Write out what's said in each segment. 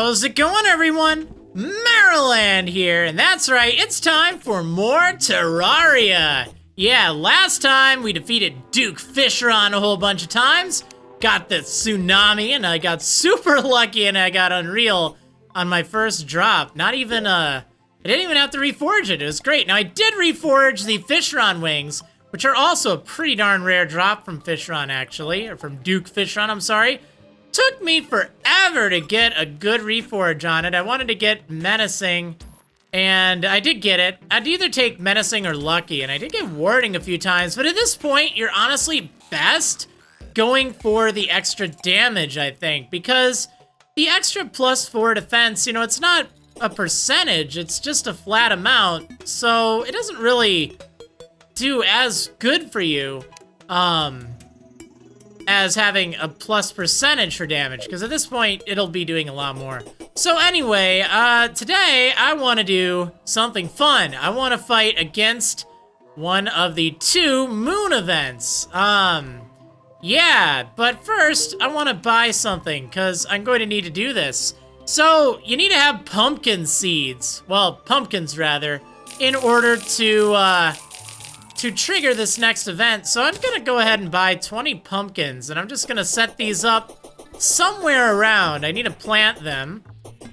How's it going, everyone? Marriland here, and that's right, it's time for more Terraria. Yeah, last time we defeated Duke Fisheron a whole bunch of times, got the tsunami, and I got super lucky and I got Unreal on my first drop. Not even, I didn't even have to reforge it. It was great. Now, I did reforge the Fisheron wings, which are also a pretty darn rare drop from Fisheron, actually, or from Duke Fisheron, I'm sorry. Took me forever to get a good reforge on it. I wanted to get Menacing, and I did get it. I'd either take Menacing or Lucky, and I did get Warding a few times, but at this point, you're honestly best going for the extra damage, I think, because the extra +4 defense, you know, it's not a percentage, it's just a flat amount, so it doesn't really do as good for you, as having a plus percentage for damage, because at this point, it'll be doing a lot more. So anyway, today, I want to do something fun. I want to fight against one of the 2 moon events. Yeah, but first, I want to buy something, because I'm going to need to do this. So, you need to have pumpkin seeds, well, pumpkins rather, in order to trigger this next event. So I'm gonna go ahead and buy 20 pumpkins, and I'm just gonna set these up somewhere around. I need to plant them,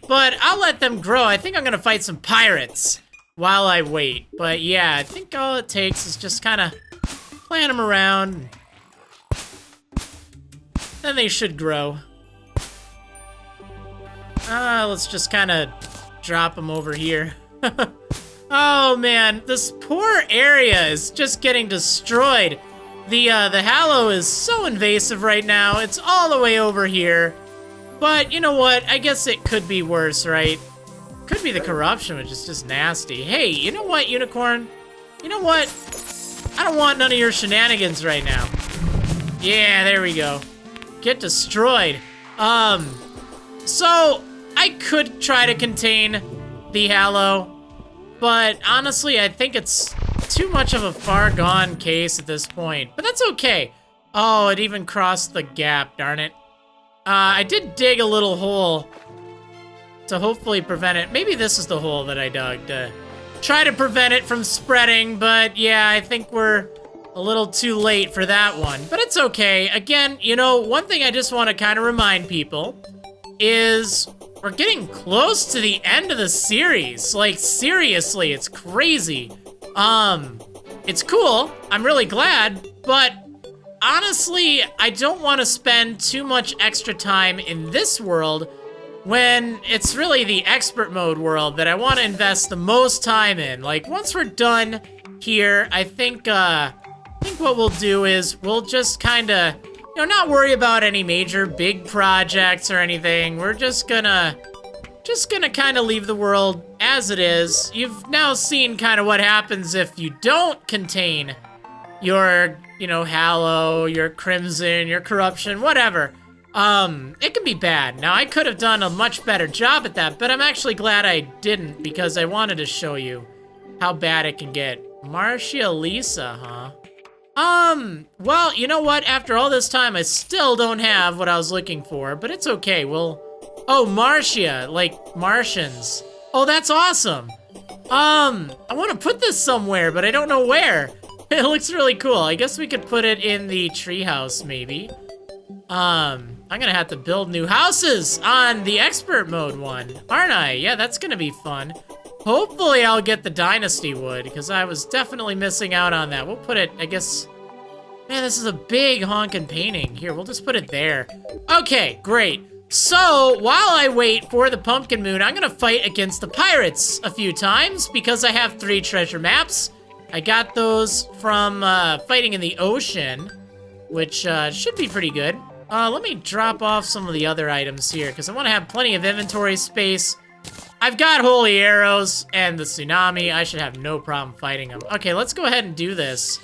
but I'll let them grow. I think I'm gonna fight some pirates while I wait. But yeah, I think all it takes is just kind of plant them around. Then they should grow. Let's just kind of drop them over here. Oh man, this poor area is just getting destroyed. The Hallow is so invasive right now. It's all the way over here. But you know what? I guess it could be worse, right? Could be the corruption, which is just nasty. Hey, you know what, Unicorn? You know what? I don't want none of your shenanigans right now. Yeah, there we go. Get destroyed. So I could try to contain the Hallow, but honestly, I think it's too much of a far gone case at this point. But that's okay. Oh, it even crossed the gap, darn it. I did dig a little hole to hopefully prevent it. Maybe this is the hole that I dug to try to prevent it from spreading, but yeah, I think we're a little too late for that one. But it's okay. Again, you know, one thing I just want to kind of remind people is we're getting close to the end of the series. Like, seriously, it's crazy. It's cool. I'm really glad, but honestly, I don't want to spend too much extra time in this world when it's really the expert mode world that I want to invest the most time in. Like, once we're done here, I think what we'll do is we'll just kind of, you know, not worry about any major big projects or anything. We're just gonna kind of leave the world as it is. You've now seen kind of what happens if you don't contain your, you know, Hallow, your Crimson, your Corruption, whatever. It can be bad. Now, I could have done a much better job at that, but I'm actually glad I didn't, because I wanted to show you how bad it can get. Marcia Lisa, huh? Well, you know what? After all this time, I still don't have what I was looking for, but it's okay. Oh, Marcia, like Martians. Oh, that's awesome. I want to put this somewhere, but I don't know where. It looks really cool. I guess we could put it in the treehouse, maybe. I'm gonna have to build new houses on the expert mode one, aren't I? Yeah, that's gonna be fun. Hopefully I'll get the dynasty wood, because I was definitely missing out on that. We'll put it, I guess... Man, this is a big honkin' painting. Here, we'll just put it there. Okay, great. So, while I wait for the Pumpkin Moon, I'm gonna fight against the pirates a few times, because I have 3 treasure maps. I got those from fighting in the ocean, which should be pretty good. Let me drop off some of the other items here, because I want to have plenty of inventory space. I've got holy arrows and the tsunami. I should have no problem fighting them. Okay, let's go ahead and do this.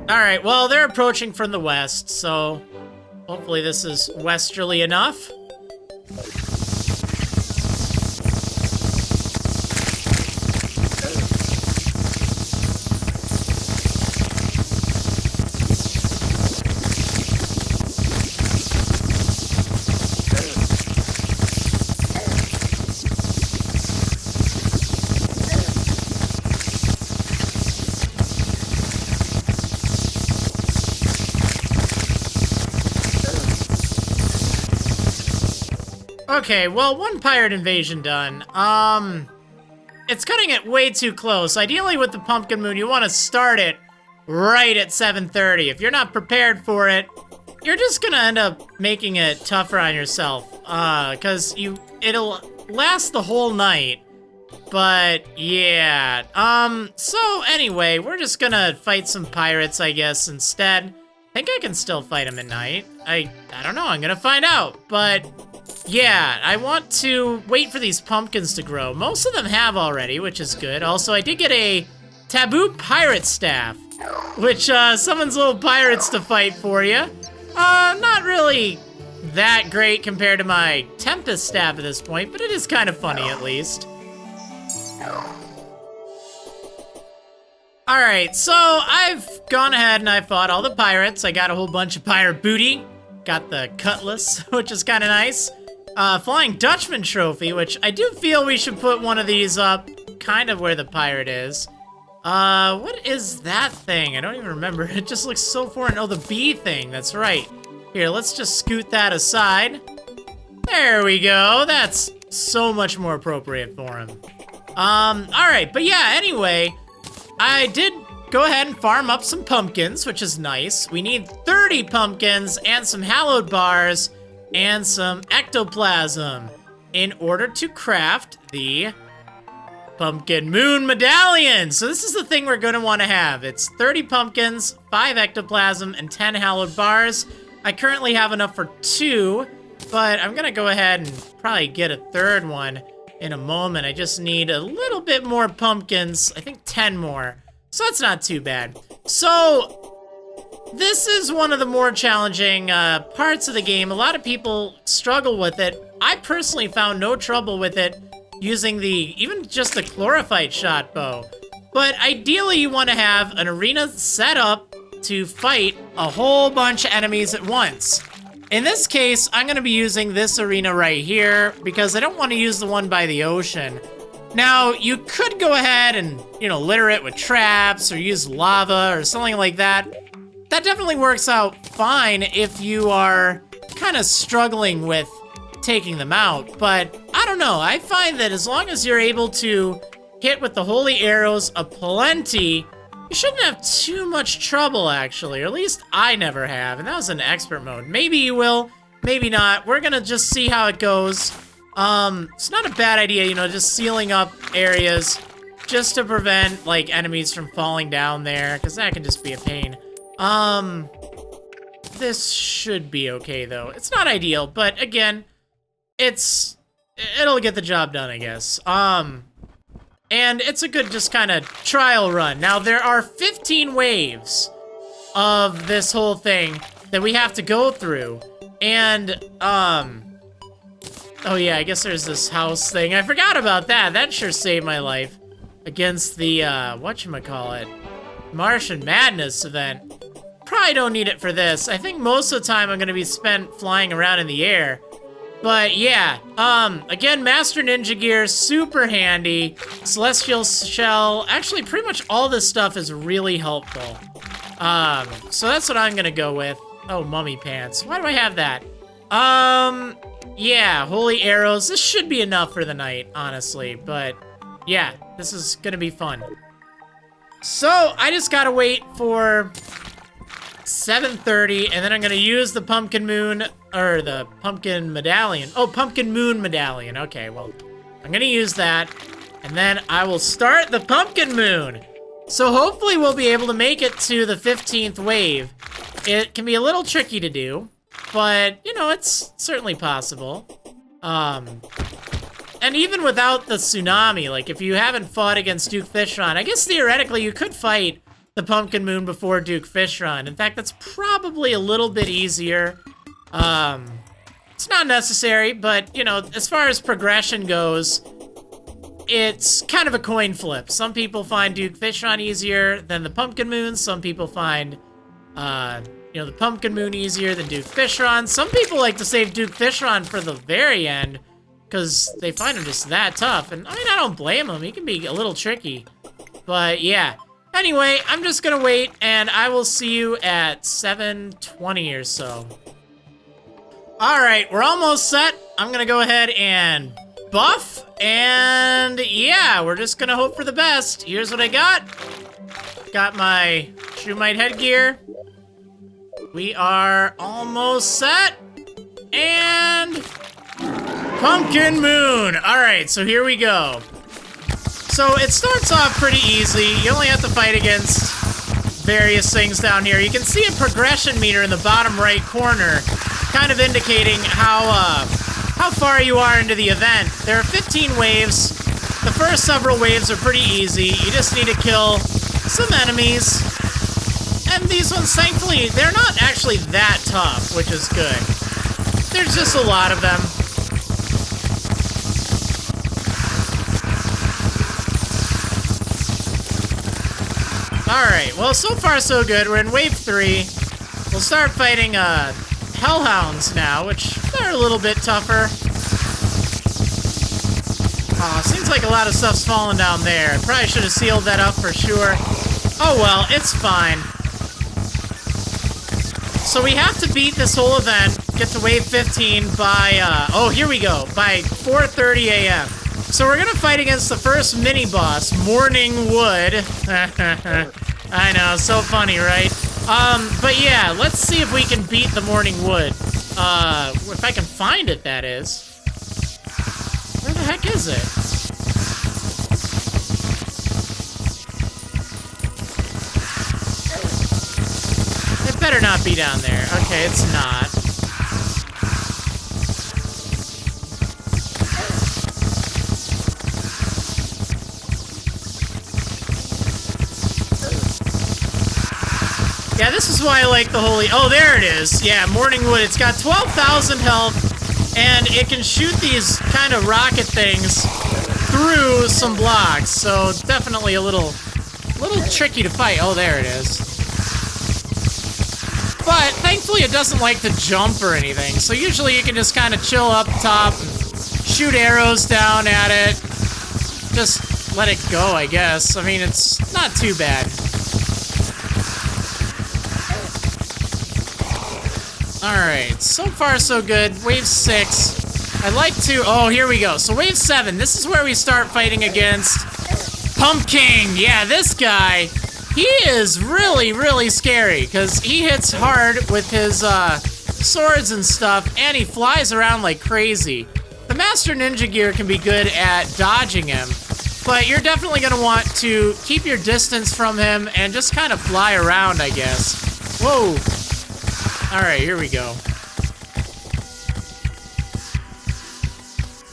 Alright, well, they're approaching from the west, so hopefully this is westerly enough. Okay, well, one pirate invasion done. It's cutting it way too close. Ideally, with the Pumpkin Moon, you want to start it right at 7:30. If you're not prepared for it, you're just gonna end up making it tougher on yourself. Cause it'll last the whole night. But yeah, so anyway, we're just gonna fight some pirates, I guess, instead. I think I can still fight them at night. I don't know, I'm gonna find out. But yeah, I want to wait for these pumpkins to grow. Most of them have already, which is good. Also, I did get a taboo pirate staff, which summons little pirates to fight for you. Not really that great compared to my Tempest staff at this point, but it is kind of funny at least. Alright, so I've gone ahead and I fought all the pirates. I got a whole bunch of pirate booty. Got the cutlass, which is kind of nice. Flying Dutchman trophy, which I do feel we should put one of these up kind of where the pirate is. What is that thing? I don't even remember. It just looks so foreign. Oh, the bee thing. That's right. Here, let's just scoot that aside. There we go. That's so much more appropriate for him. Alright, but yeah, anyway, I did go ahead and farm up some pumpkins, which is nice. We need 30 pumpkins and some hallowed bars and some ectoplasm in order to craft the Pumpkin Moon medallion. So this is the thing we're gonna want to have. It's 30 pumpkins, 5 ectoplasm, and 10 hallowed bars. I currently have enough for 2, but I'm gonna go ahead and probably get a third one in a moment. I just need a little bit more pumpkins. I think 10 more. So that's not too bad. So this is one of the more challenging parts of the game. A lot of people struggle with it. I personally found no trouble with it using even just the chlorophyte shot bow. But ideally you want to have an arena set up to fight a whole bunch of enemies at once. In this case, I'm going to be using this arena right here because I don't want to use the one by the ocean. Now, you could go ahead and, litter it with traps or use lava or something like that. That definitely works out fine if you are kind of struggling with taking them out, but I don't know. I find that as long as you're able to hit with the holy arrows aplenty, you shouldn't have too much trouble, actually, or at least I never have, and that was in expert mode. Maybe you will, maybe not. We're gonna just see how it goes. It's not a bad idea, just sealing up areas just to prevent, like, enemies from falling down there, because that can just be a pain. This should be okay, though. It's not ideal, but again, it'll get the job done, I guess. And it's a good just kind of trial run. Now, there are 15 waves of this whole thing that we have to go through. And, oh yeah, I guess there's this house thing. I forgot about that. That sure saved my life against the, whatchamacallit, Martian Madness event. Probably don't need it for this. I think most of the time I'm going to be spent flying around in the air. But yeah, again, Master Ninja Gear, super handy. Celestial Shell, actually pretty much all this stuff is really helpful. So that's what I'm gonna go with. Oh, mummy pants, why do I have that? Yeah, holy arrows, this should be enough for the night, honestly. But yeah, this is gonna be fun. So I just gotta wait for 7:30, and then I'm gonna use the Pumpkin Moon, or the Pumpkin Medallion. Oh, Pumpkin Moon Medallion. Okay, well, I'm gonna use that, and then I will start the Pumpkin Moon. So hopefully we'll be able to make it to the 15th wave. It can be a little tricky to do, but, it's certainly possible. And even without the tsunami, like, if you haven't fought against Duke Fishron, I guess theoretically you could fight the Pumpkin Moon before Duke Fishron. In fact, that's probably a little bit easier. It's not necessary, but, as far as progression goes, it's kind of a coin flip. Some people find Duke Fishron easier than the Pumpkin Moon. Some people find, the Pumpkin Moon easier than Duke Fishron. Some people like to save Duke Fishron for the very end because they find him just that tough. And, I don't blame him. He can be a little tricky. But, yeah. Anyway, I'm just gonna wait, and I will see you at 7:20 or so. All right, we're almost set. I'm gonna go ahead and buff, and yeah, we're just gonna hope for the best. Here's what I got. Got my Shoemite headgear. We are almost set, and Pumpkin Moon. All right, so here we go. So it starts off pretty easy. You only have to fight against various things down here. You can see a progression meter in the bottom right corner, kind of indicating how far you are into the event. There are 15 waves. The first several waves are pretty easy. You just need to kill some enemies. And these ones, thankfully, they're not actually that tough, which is good. There's just a lot of them. Alright, well, so far so good. We're in wave 3. We'll start fighting hellhounds now, which are a little bit tougher. Seems like a lot of stuff's falling down there. I probably should have sealed that up for sure. Oh well, it's fine. So we have to beat this whole event, get to wave 15 by, oh, here we go, by 4:30 a.m. So we're gonna fight against the first mini-boss, Morning Wood. I know, so funny, right? But yeah, let's see if we can beat the Morning Wood. If I can find it, that is. Where the heck is it? It better not be down there. Okay, it's not. Yeah, this is why I like the holy... Oh, there it is. Yeah, Morning Wood. It's got 12,000 health, and it can shoot these kind of rocket things through some blocks. So definitely a little tricky to fight. Oh, there it is. But thankfully, it doesn't like to jump or anything. So usually you can just kind of chill up top and shoot arrows down at it. Just let it go, I guess. I mean, it's not too bad. Alright, so far so good. Wave 6. I'd like to... Oh, here we go. So wave 7. This is where we start fighting against Pumpking. Yeah, this guy, he is really, really scary because he hits hard with his swords and stuff, and he flies around like crazy. The Master Ninja gear can be good at dodging him, but you're definitely going to want to keep your distance from him and just kind of fly around, I guess. Whoa. Alright, here we go.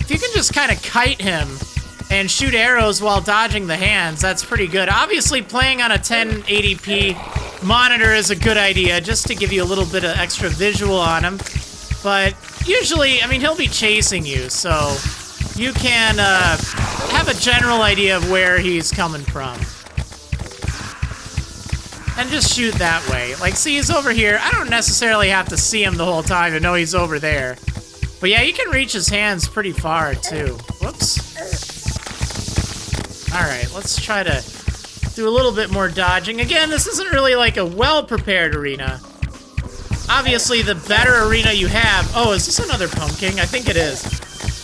If you can just kind of kite him and shoot arrows while dodging the hands, that's pretty good. Obviously, playing on a 1080p monitor is a good idea, just to give you a little bit of extra visual on him. But usually, I mean, he'll be chasing you, so you can have a general idea of where he's coming from. And just shoot that way. Like, see, he's over here. I don't necessarily have to see him the whole time to know he's over there. But yeah, you can reach his hands pretty far, too. Whoops. Alright, let's try to do a little bit more dodging. Again, this isn't really like a well-prepared arena. Obviously, the better arena you have... Oh, is this another Pumpkin? I think it is.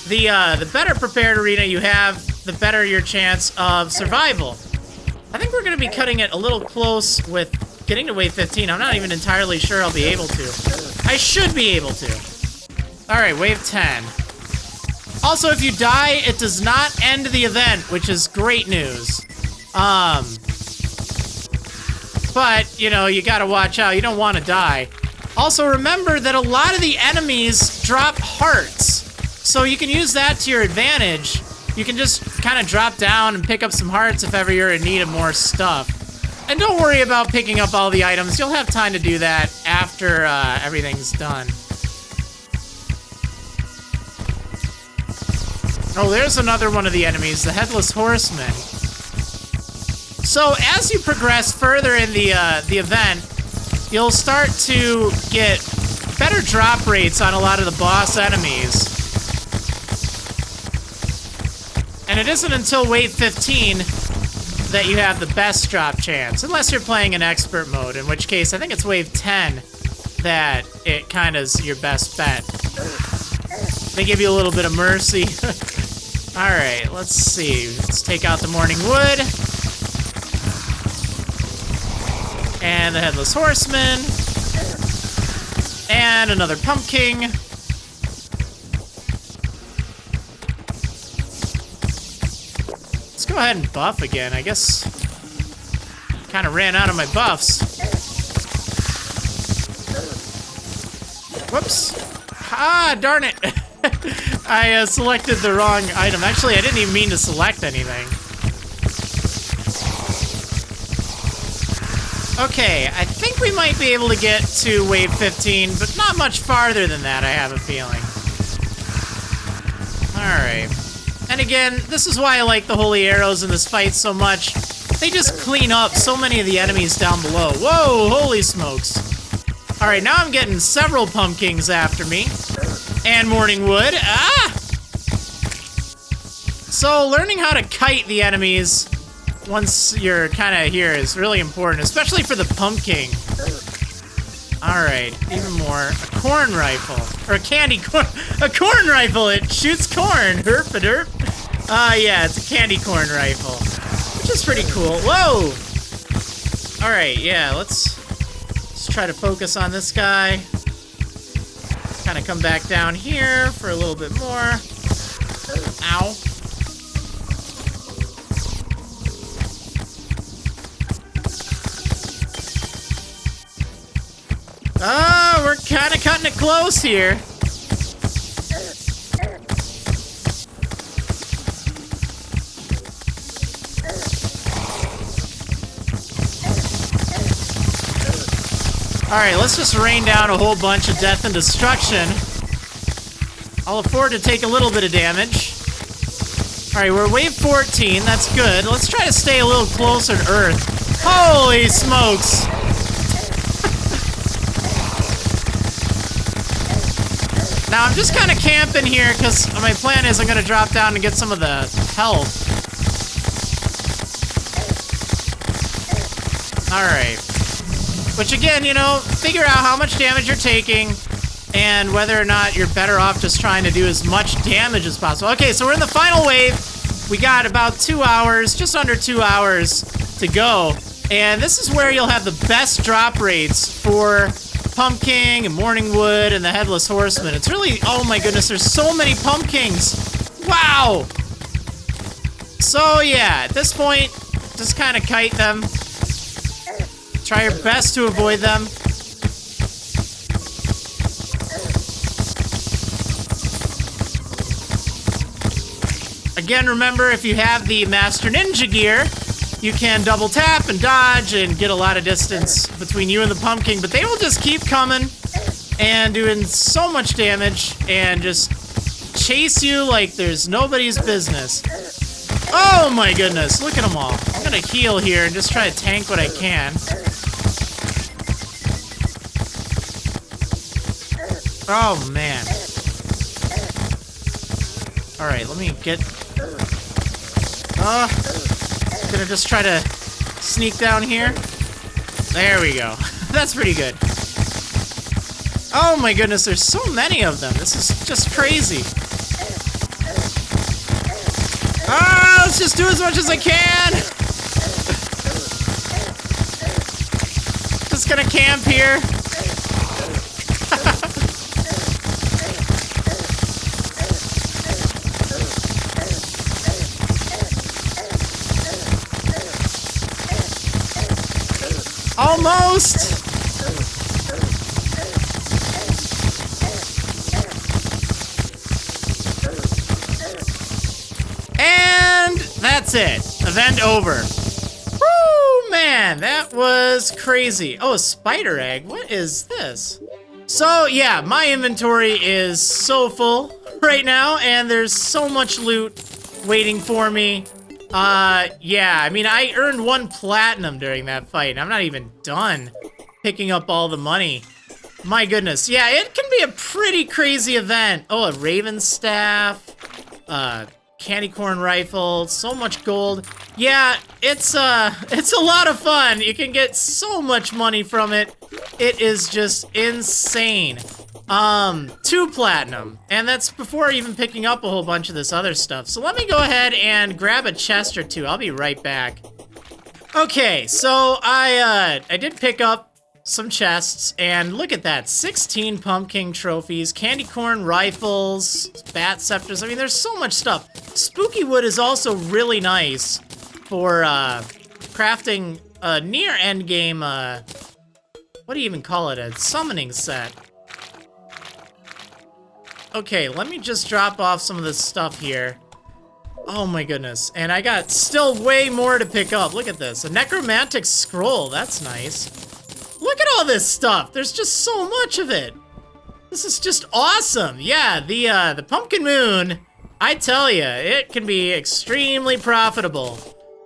The better prepared arena you have, the better your chance of survival. I think we're going to be cutting it a little close with getting to wave 15. I'm not even entirely sure I'll be able to. I should be able to. Alright, wave 10. Also, if you die, it does not end the event, which is great news. But, you know, you gotta watch out. You don't want to die. Also, remember that a lot of the enemies drop hearts. So you can use that to your advantage. You can just kind of drop down and pick up some hearts if ever you're in need of more stuff. And don't worry about picking up all the items. You'll have time to do that after everything's done. Oh, there's another one of the enemies, the Headless Horseman. So as you progress further in the event, you'll start to get better drop rates on a lot of the boss enemies. And it isn't until wave 15 that you have the best drop chance, unless you're playing in expert mode, in which case I think it's wave 10 that it kind of is your best bet. They give you a little bit of mercy. Alright, let's see. Let's take out the morning wood. And the headless horseman. And another pumpkin. Let's go ahead and buff again. I guess kind of ran out of my buffs. Whoops. Ah, darn it. I selected the wrong item. Actually, I didn't even mean to select anything. Okay, I think we might be able to get to wave 15, but not much farther than that, I have a feeling. Alright. And again, this is why I like the holy arrows in this fight so much. They just clean up so many of the enemies down below. Whoa, holy smokes. Alright, now I'm getting several pumpkins after me. And morning wood. Ah! So, learning how to kite the enemies once you're kind of here is really important, especially for the pumpkin. Alright, even more. A corn rifle. Or a candy corn. A corn rifle! It shoots corn! Herp-a-derp. Yeah, it's a candy corn rifle. Which is pretty cool. Whoa! Alright, yeah, let's try to focus on this guy. Kind of come back down here for a little bit more. Ow. Oh, we're kind of cutting it close here. Alright, let's just rain down a whole bunch of death and destruction. I'll afford to take a little bit of damage. Alright, we're wave 14, that's good. Let's try to stay a little closer to Earth. Holy smokes! Now, I'm just kind of camping here, because my plan is I'm going to drop down and get some of the health. Alright. Which again, you know, figure out how much damage you're taking and whether or not you're better off just trying to do as much damage as possible. Okay, so we're in the final wave. We got about 2 hours, just under 2 hours to go. And this is where you'll have the best drop rates for pumpkin and morning wood and the headless horseman. It's really, oh my goodness, there's so many pumpkins. Wow. So yeah, at this point, just kind of kite them. Try your best to avoid them. Again, remember, if you have the Master Ninja gear, you can double tap and dodge and get a lot of distance between you and the pumpkin, but they will just keep coming and doing so much damage and just chase you like there's nobody's business. Oh my goodness, look at them all. I'm gonna heal here and just try to tank what I can. Oh, man. Alright, let me get... gonna just try to sneak down here. There we go. That's pretty good. Oh my goodness, there's so many of them. This is just crazy. Let's just do as much as I can. Just gonna camp here. Almost! And that's it. Event over. Woo, man, that was crazy. Oh, a spider egg. What is this? So, yeah, my inventory is so full right now, and there's so much loot waiting for me. Yeah, I mean, I earned 1 platinum during that fight. I'm not even done picking up all the money. My goodness. Yeah, it can be a pretty crazy event. Oh, a raven staff, candy corn rifle, so much gold. Yeah, it's a lot of fun. You can get so much money from it. It is just insane. 2 platinum. And that's before even picking up a whole bunch of this other stuff. So let me go ahead and grab a chest or 2. I'll be right back. Okay, so I did pick up some chests, and look at that. 16 pumpkin trophies, candy corn rifles, bat scepters. I mean, there's so much stuff. Spooky wood is also really nice for, crafting a near endgame, what do you even call it? A summoning set. Okay, let me just drop off some of this stuff here. Oh my goodness. And I got still way more to pick up. Look at this. A necromantic scroll. That's nice. Look at all this stuff. There's just so much of it. This is just awesome. Yeah, the pumpkin moon, I tell you, it can be extremely profitable.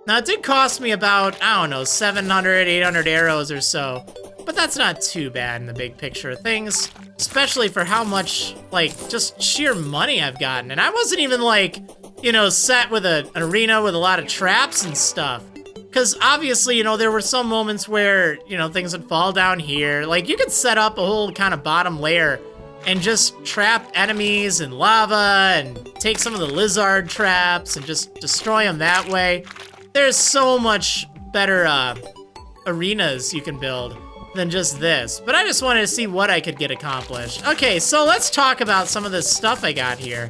Now, it did cost me about, I don't know, 700, 800 arrows or so. But that's not too bad in the big picture of things. Especially for how much, like, just sheer money I've gotten. And I wasn't even, like, you know, set with an arena with a lot of traps and stuff. Because obviously, you know, there were some moments where, you know, things would fall down here. Like, you could set up a whole kind of bottom layer and just trap enemies in lava and take some of the lizard traps and just destroy them that way. There's so much better arenas you can build than just this. But I just wanted to see what I could get accomplished. Okay, so let's talk about some of this stuff I got here.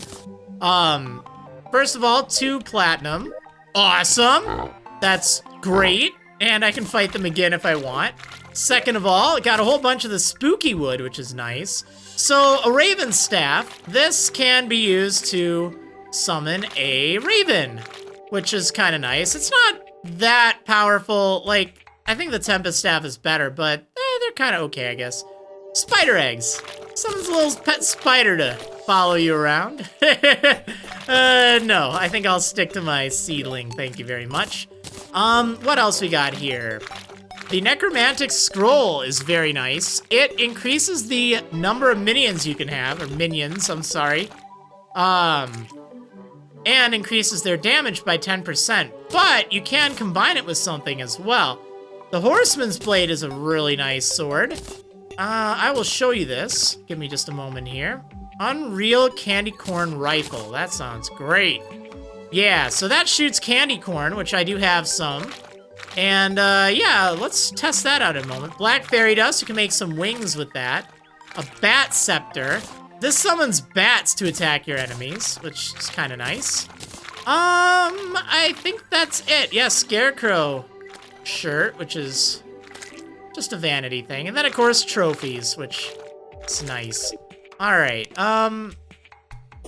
First of all, 2 platinum. Awesome. That's great. And I can fight them again if I want. Second of all, got a whole bunch of the spooky wood, which is nice. So a raven staff. This can be used to summon a raven, which is kind of nice. It's not that powerful. Like, I think the Tempest Staff is better, but they're kind of okay, I guess. Spider eggs. Summons a little pet spider to follow you around. No, I think I'll stick to my seedling. Thank you very much. What else we got here? The necromantic scroll is very nice. It increases the number of minions you can have, or minions, I'm sorry. And increases their damage by 10%. But you can combine it with something as well. The Horseman's Blade is a really nice sword. I will show you this. Give me just a moment here. Unreal Candy Corn Rifle. That sounds great. Yeah, so that shoots candy corn, which I do have some. And, yeah, let's test that out in a moment. Black Fairy Dust, you can make some wings with that. A Bat Scepter. This summons bats to attack your enemies, which is kind of nice. I think that's it. Yeah, Scarecrow shirt, which is just a vanity thing. And then, of course, trophies, which is nice. All right,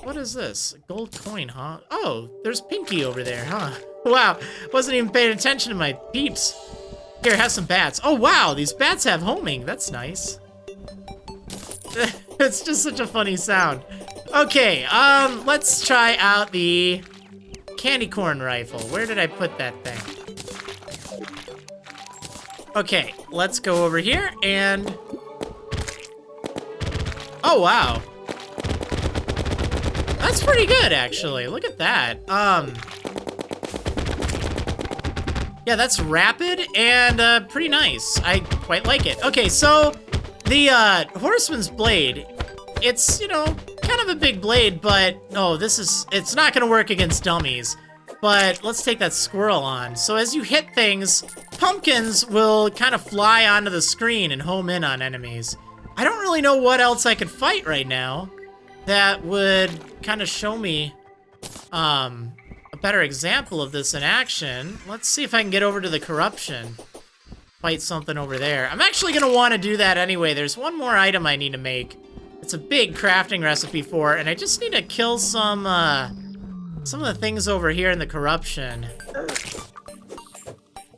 what is this? A gold coin, huh? Oh, there's Pinky over there, huh? Wow, wasn't even paying attention to my peeps. Here, have some bats. Oh, wow, these bats have homing. That's nice. It's just such a funny sound. Okay, let's try out the candy corn rifle. Where did I put that thing? Okay, let's go over here and... Oh, wow. That's pretty good, actually. Look at that. Yeah, that's rapid and pretty nice. I quite like it. Okay, so the Horseman's Blade, it's, you know, kind of a big blade, but it's not gonna work against dummies. But let's take that squirrel on. So as you hit things, pumpkins will kind of fly onto the screen and home in on enemies. I don't really know what else I could fight right now that would kind of show me a better example of this in action. Let's see if I can get over to the corruption. Fight something over there. I'm actually gonna want to do that anyway. There's one more item I need to make. It's a big crafting recipe for it, and I just need to kill some of the things over here in the corruption.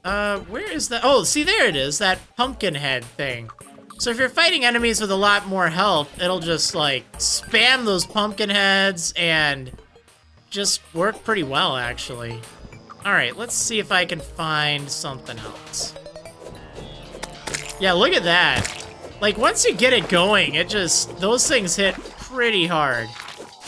Where is that? Oh, see, there it is, that pumpkin head thing. So if you're fighting enemies with a lot more health, it'll just, like, spam those pumpkin heads and just work pretty well, actually. Alright, let's see if I can find something else. Yeah, look at that. Like, once you get it going, those things hit pretty hard.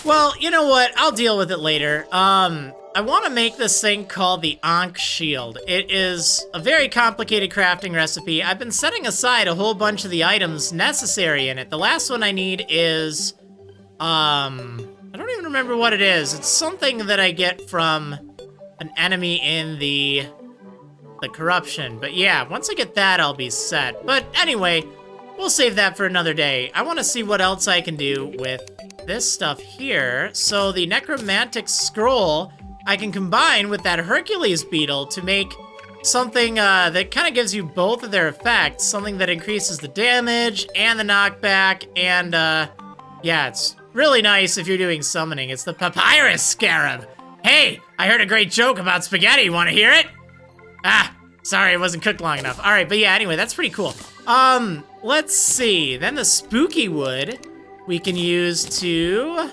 Well, you know what? I'll deal with it later. I I want to make this thing called the Ankh Shield. It is a very complicated crafting recipe. I've been setting aside a whole bunch of the items necessary in it. The last one I need is, I don't even remember what it is. It's something that I get from an enemy in the corruption. But yeah, once I get that, I'll be set. But anyway, we'll save that for another day. I want to see what else I can do with this stuff here. So the necromantic scroll I can combine with that Hercules beetle to make something that kind of gives you both of their effects. Something that increases the damage and the knockback. And yeah, it's really nice if you're doing summoning. It's the papyrus scarab. Hey, I heard a great joke about spaghetti. Want to hear it? Ah, sorry, it wasn't cooked long enough. All right, but yeah, anyway, that's pretty cool. Let's see. Then the spooky wood we can use to,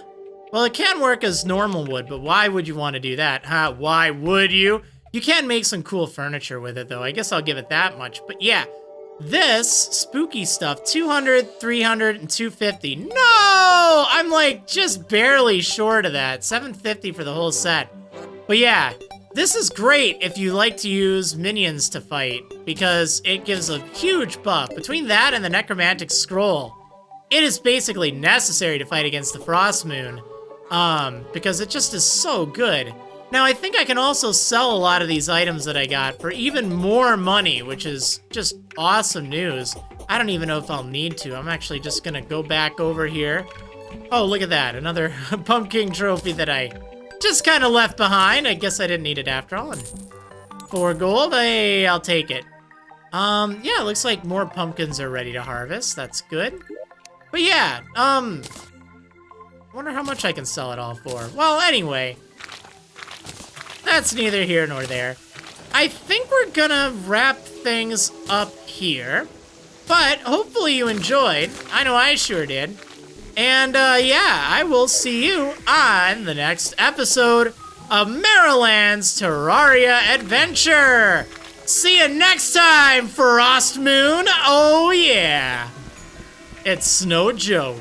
well, it can work as normal wood, but why would you want to do that, huh? Why would you? You can make some cool furniture with it, though. I guess I'll give it that much. But yeah, this spooky stuff, 200, 300, and 250. No! I'm like just barely short of that. 750 for the whole set. But yeah, this is great if you like to use minions to fight, because it gives a huge buff. Between that and the necromantic scroll, it is basically necessary to fight against the Frost Moon, because it just is so good. Now, I think I can also sell a lot of these items that I got for even more money, which is just awesome news. I don't even know if I'll need to. I'm actually just gonna go back over here. Oh, look at that. Another pumpkin trophy that I just kind of left behind. I guess I didn't need it after all. And 4 gold, hey, I'll take it. Yeah, it looks like more pumpkins are ready to harvest. That's good. But yeah, wonder how much I can sell it all for. Well, anyway, that's neither here nor there. I think we're gonna wrap things up here, but hopefully you enjoyed. I know I sure did. And yeah, I will see you on the next episode of Marriland's Terraria Adventure. See you next time, Frost Moon. Oh yeah. It's no joke.